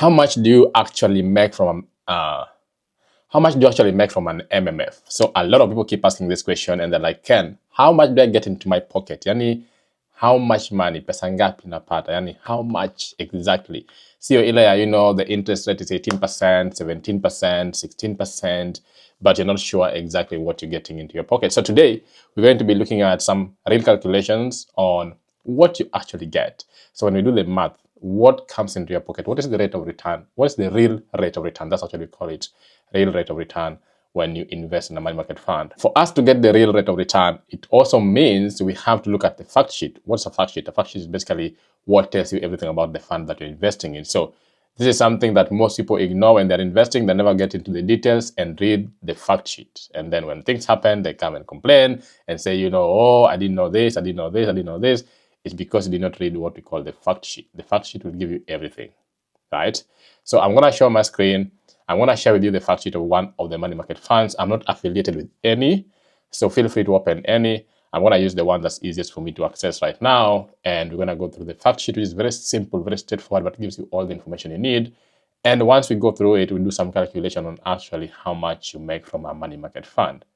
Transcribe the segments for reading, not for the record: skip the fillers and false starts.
how much do you actually make from an MMF? So a lot of people keep asking this question and they're like, Ken, how much do I get into my pocket? Yani, how much money? Pesa ngapi napata? Yani, how much exactly? Sio ile, the interest rate is 18%, 17%, 16%, but you're not sure exactly what you're getting into your pocket. So today, we're going to be looking at some real calculations on what you actually get. So when we do the math, what comes into your pocket? What is the rate of return? What is the real rate of return? That's what we call it, real rate of return when you invest in a money market fund. For us to get the real rate of return, it also means we have to look at the fact sheet. What's a fact sheet? A fact sheet is basically what tells you everything about the fund that you're investing in. So this is something that most people ignore when they're investing. They never get into the details and read the fact sheet. And then when things happen, they come and complain and say, oh, I didn't know this, I didn't know this, I didn't know this. It's because you did not read what we call the fact sheet. The fact sheet will give you everything, right? So I'm going to show my screen. I'm going to share with you the fact sheet of one of the money market funds. I'm not affiliated with any, so feel free to open any. I'm going to use the one that's easiest for me to access right now. And we're going to go through the fact sheet, which is very simple, very straightforward, but gives you all the information you need. And once we go through it, we'll do some calculation on actually how much you make from a money market fund.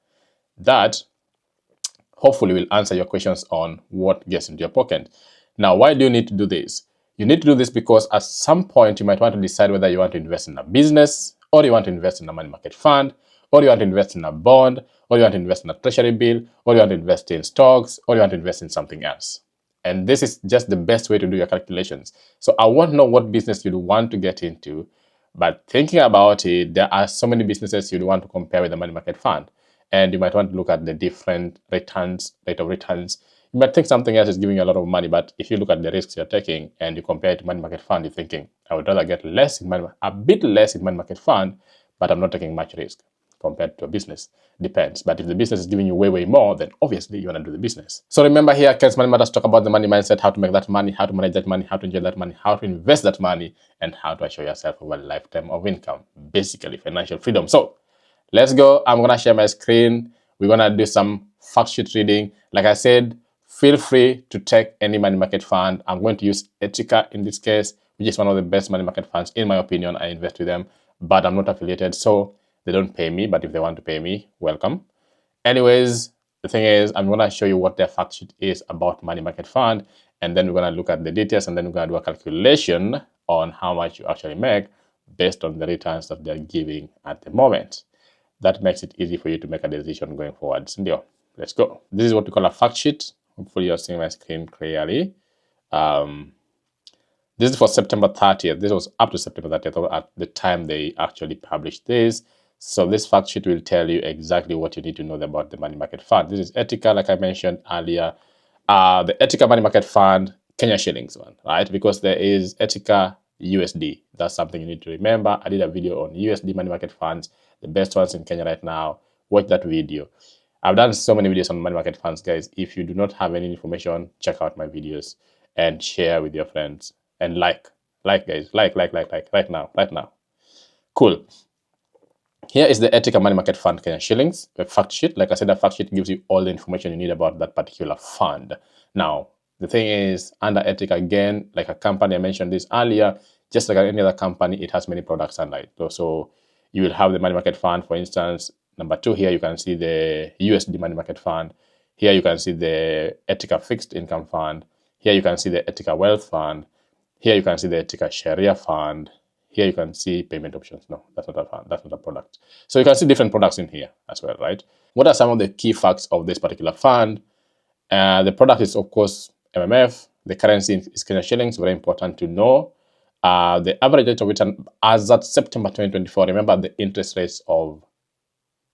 That hopefully will answer your questions on what gets into your pocket. Now, why do you need to do this? You need to do this because at some point you might want to decide whether you want to invest in a business, or you want to invest in a money market fund, or you want to invest in a bond, or you want to invest in a treasury bill, or you want to invest in stocks, or you want to invest in something else. And this is just the best way to do your calculations. So I won't know what business you'd want to get into, but thinking about it, there are so many businesses you'd want to compare with the money market fund. And you might want to look at the different returns, rate of returns. You might think something else is giving you a lot of money, but if you look at the risks you're taking and you compare it to money market fund, you're thinking, I would rather get a bit less in money market fund, but I'm not taking much risk compared to a business. Depends. But if the business is giving you way, way more, then obviously you want to do the business. So remember here, Kensmoneymatters talk about the money mindset, how to make that money, how to manage that money, how to enjoy that money, how to invest that money, and how to assure yourself of a lifetime of income. Basically, financial freedom. So let's go. I'm going to share my screen. We're going to do some fact sheet reading. Like I said, feel free to take any money market fund. I'm going to use Etika in this case, which is one of the best money market funds. In my opinion, I invest with them, but I'm not affiliated, so they don't pay me. But if they want to pay me, welcome. Anyways, the thing is, I'm going to show you what their fact sheet is about money market fund, and then we're going to look at the details, and then we're going to do a calculation on how much you actually make based on the returns that they're giving at the moment. That makes it easy for you to make a decision going forward. So, let's go. This is what we call a fact sheet. Hopefully you're seeing my screen clearly. This is for September 30th. This was up to September 30th at the time they actually published this. So this fact sheet will tell you exactly what you need to know about the money market fund. This is Etika, like I mentioned earlier. The Etika money market fund, Kenya shillings one, right? Because there is Etika USD. That's something you need to remember. I did a video on USD money market funds, the best ones in Kenya right now. Watch that video. I've done so many videos on money market funds, guys. If you do not have any information, check out my videos and share with your friends. And guys, like right now. Cool. Here is the Etika Money Market Fund Kenya shillings, a fact sheet. Like I said, the fact sheet gives you all the information you need about that particular fund. Now, the thing is, under Etika, again, like a company, I mentioned this earlier, just like any other company, it has many products under it. So you will have the money market fund, for instance. Number 2 here, you can see the USD money market fund. Here you can see the Etika fixed income fund. Here you can see the Etika wealth fund. Here you can see the Etika Sharia fund. Here you can see payment options. No, that's not a fund. That's not a product. So you can see different products in here as well, right? What are some of the key facts of this particular fund? The product is, of course, MMF. The currency is Kenya shillings. Very important to know. The average rate of return as at September 2024. Remember, the interest rates of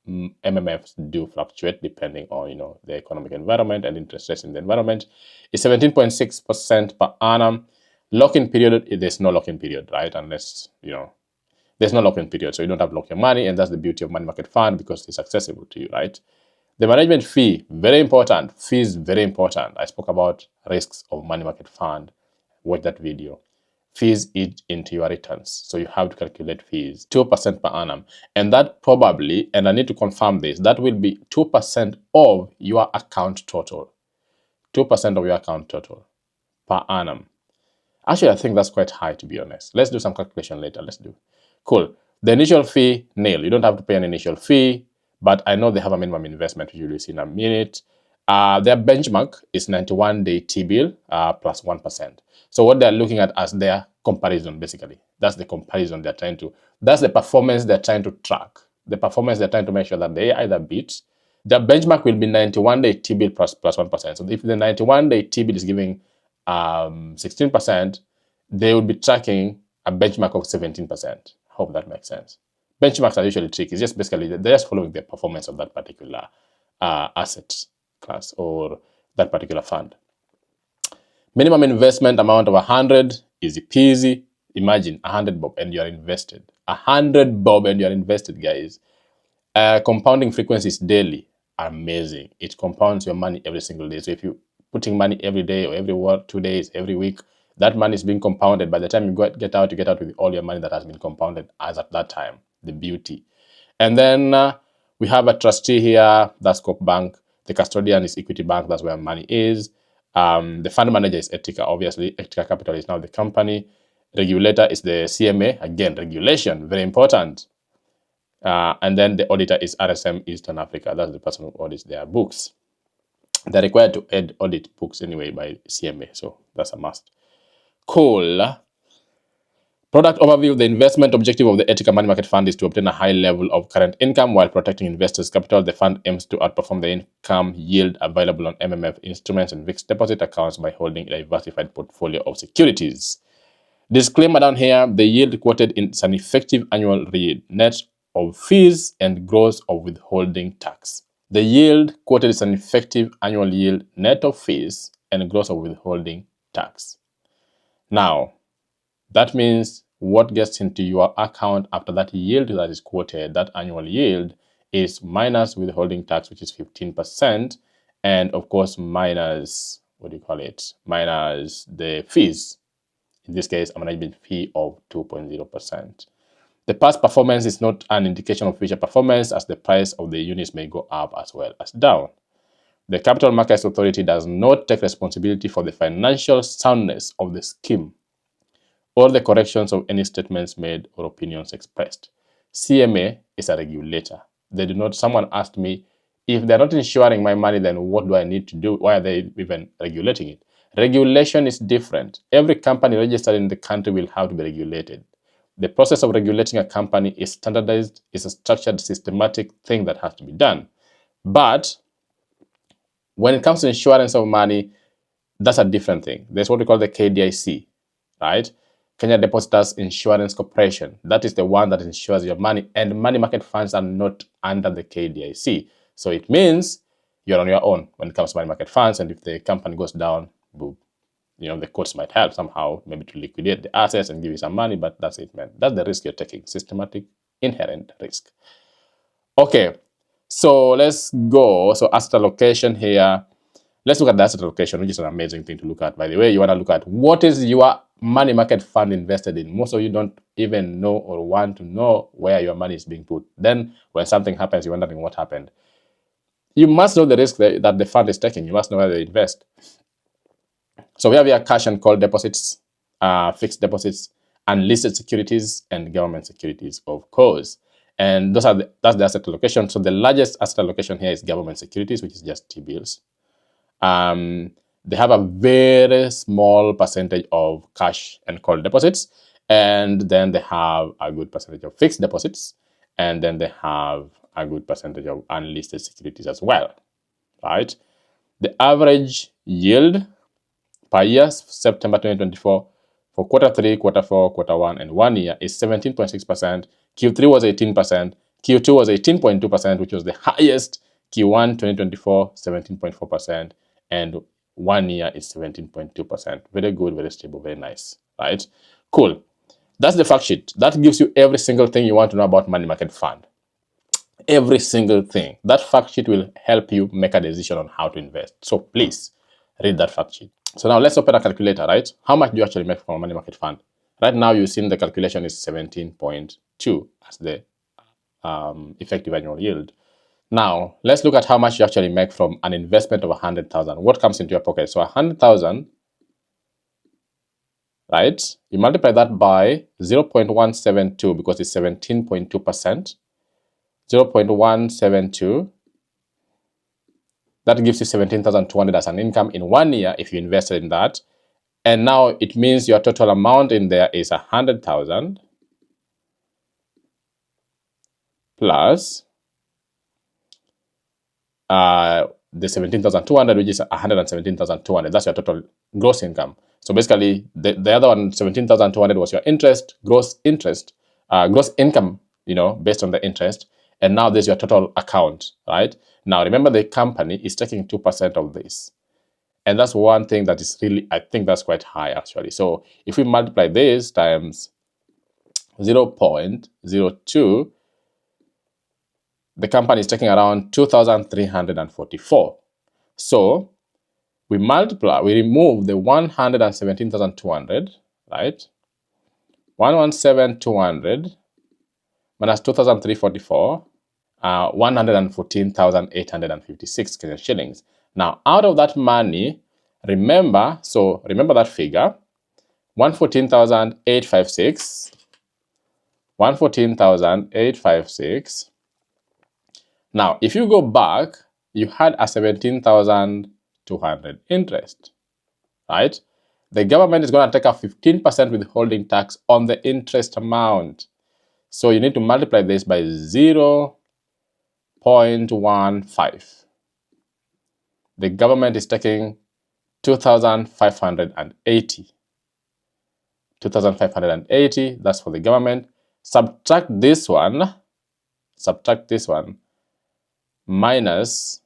MMFs do fluctuate depending on the economic environment and interest rates in the environment. It's 17.6% per annum. Lock-in period, there's no lock-in period, right? Unless, there's no lock-in period. So you don't have to lock your money, and that's the beauty of money market fund because it's accessible to you, right? The management fee, very important. Fees, very important. I spoke about risks of money market fund. Watch that video. Fees eat into your returns. So you have to calculate fees, 2% per annum. And that probably, and I need to confirm this, that will be 2% of your account total. 2% of your account total per annum. Actually, I think that's quite high, to be honest. Let's do some calculation later. Let's do. Cool. The initial fee, nil. You don't have to pay an initial fee, but I know they have a minimum investment, which you'll see in a minute. Their benchmark is 91-day T-bill plus 1%. So what they're looking at as their comparison, basically. That's the comparison they're trying to, that's the performance they're trying to track. The performance they're trying to make sure that they either beat. Their benchmark will be 91-day T-bill plus 1%. So if the 91-day T-bill is giving 16%, they would be tracking a benchmark of 17%. Hope that makes sense. Benchmarks are usually tricky. It's just basically they're just following the performance of that particular asset class or that particular fund. Minimum investment amount of 100, easy peasy. Imagine 100 bob and you're invested. 100 bob and you're invested, guys. Compounding frequency is daily. Amazing. It compounds your money every single day. So if you're putting money every day or every 2 days, every week, that money is being compounded. By the time you get out, you get out with all your money that has been compounded as at that time. The beauty. And then we have a trustee here. That's Coop Bank. The custodian is Equity Bank. That's where money is. The fund manager is Etika. Obviously, Etika Capital is now the company. Regulator is the CMA. Again, regulation, very important. And then the auditor is RSM Eastern Africa. That's the person who audits their books. They're required to audit books anyway by CMA, so that's a must. Cool. Product overview. The investment objective of the Ethica Money Market Fund is to obtain a high level of current income while protecting investors' capital. The fund aims to outperform the income yield available on MMF instruments and fixed deposit accounts by holding a diversified portfolio of securities. Disclaimer down here, the yield quoted is an effective annual yield, net of fees and gross of withholding tax. The yield quoted is an effective annual yield, net of fees and gross of withholding tax. Now, that means what gets into your account after that yield that is quoted, that annual yield, is minus withholding tax, which is 15%, and of course minus, minus the fees. In this case, a management fee of 2.0%. The past performance is not an indication of future performance, as the price of the units may go up as well as down. The Capital Markets Authority does not take responsibility for the financial soundness of the scheme or the corrections of any statements made or opinions expressed. CMA is a regulator. They do not. Someone asked me, if they're not insuring my money, then what do I need to do? Why are they even regulating it? Regulation is different. Every company registered in the country will have to be regulated. The process of regulating a company is standardized, is a structured, systematic thing that has to be done. But when it comes to insurance of money, that's a different thing. There's what we call the KDIC, right? Kenya Depositors Insurance Corporation. That is the one that insures your money, and money market funds are not under the KDIC. So it means you're on your own when it comes to money market funds, and if the company goes down, boom, the courts might help somehow, maybe to liquidate the assets and give you some money, but that's it, man. That's the risk you're taking, systematic, inherent risk. Okay, so let's go. So asset allocation here. Let's look at the asset allocation, which is an amazing thing to look at. By the way, you want to look at what is your money market fund invested in. Most of you don't even know or want to know where your money is being put. Then when something happens, you're wondering what happened. You must know the risk that the fund is taking. You must know where they invest. So we have here cash and call deposits, fixed deposits, unlisted securities, and government securities, of course. And that's the asset allocation. So the largest asset allocation here is government securities, which is just T-bills. They have a very small percentage of cash and call deposits, and then they have a good percentage of fixed deposits, and then they have a good percentage of unlisted securities as well, right? The average yield per year, September 2024, for quarter 3, quarter 4, quarter 1, and 1 year is 17.6%. Q3 was 18%. Q2 was 18.2%, which was the highest. Q1 2024, 17.4%. And 1 year is 17.2%. Very good, very stable, very nice, right? Cool. That's the fact sheet. That gives you every single thing you want to know about money market fund. Every single thing. That fact sheet will help you make a decision on how to invest. So please read that fact sheet. So now let's open a calculator, right? How much do you actually make from a money market fund? Right now, you've seen the calculation is 17.2 as the effective annual yield. Now, let's look at how much you actually make from an investment of 100,000. What comes into your pocket? So 100,000, right? You multiply that by 0.172 because it's 17.2%. 0.172. That gives you 17,200 as an income in 1 year if you invested in that. And now it means your total amount in there is 100,000 plus the 17,200, which is 117,200. That's your total gross income. So basically, the other one, 17,200, was your interest, gross income, based on the interest. And now there's your total account, right? Now remember, the company is taking 2% of this. And that's one thing that is really, I think that's quite high actually. So if we multiply this times 0.02, the company is taking around 2,344. So we remove the 117,200, right? 117,200 minus 2,344, 114,856 Kenyan shillings. Now, out of that money, remember that figure, 114,856, 114,856. Now, if you go back, you had a 17,200 interest, right? The government is going to take a 15% withholding tax on the interest amount. So you need to multiply this by 0.15. The government is taking 2,580. 2,580, that's for the government. Subtract this one minus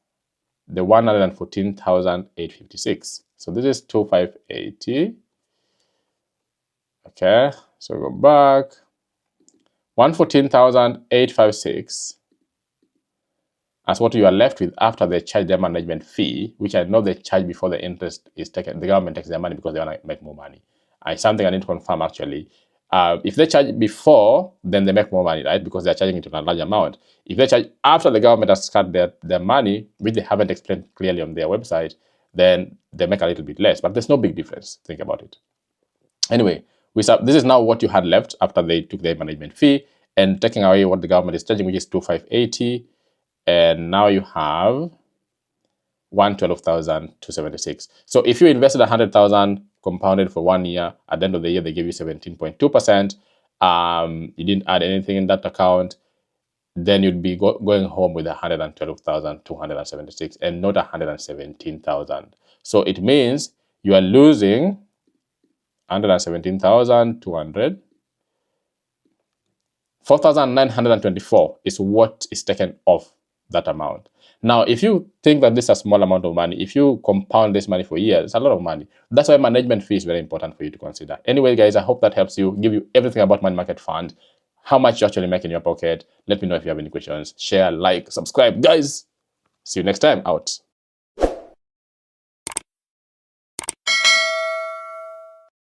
the 114,856. So this is 2,580. Okay, so go back. 114,856. That's what you are left with after they charge their management fee, which I know they charge before the interest is taken. The government takes their money because they want to make more money. It's something I need to confirm actually. If they charge before, then they make more money, right? Because they're charging it on a large amount. If they charge after the government has cut their money, which they haven't explained clearly on their website, then they make a little bit less. But there's no big difference. Think about it. Anyway, this is now what you had left after they took their management fee and taking away what the government is charging, which is 2,580. And now you have 112,276. So if you invested 100,000 compounded for 1 year, at the end of the year they give you 17.2%. You didn't add anything in that account, then you'd be going home with 112,276 and not 117,000. So it means you are losing 117,200. 4,924 is what is taken off that amount. Now, if you think that this is a small amount of money, if you compound this money for years, it's a lot of money. That's why management fee is very important for you to consider. Anyway, guys, I hope that helps you, give you everything about Money Market Fund, how much you actually make in your pocket. Let me know if you have any questions. Share, like, subscribe. Guys, see you next time. Out.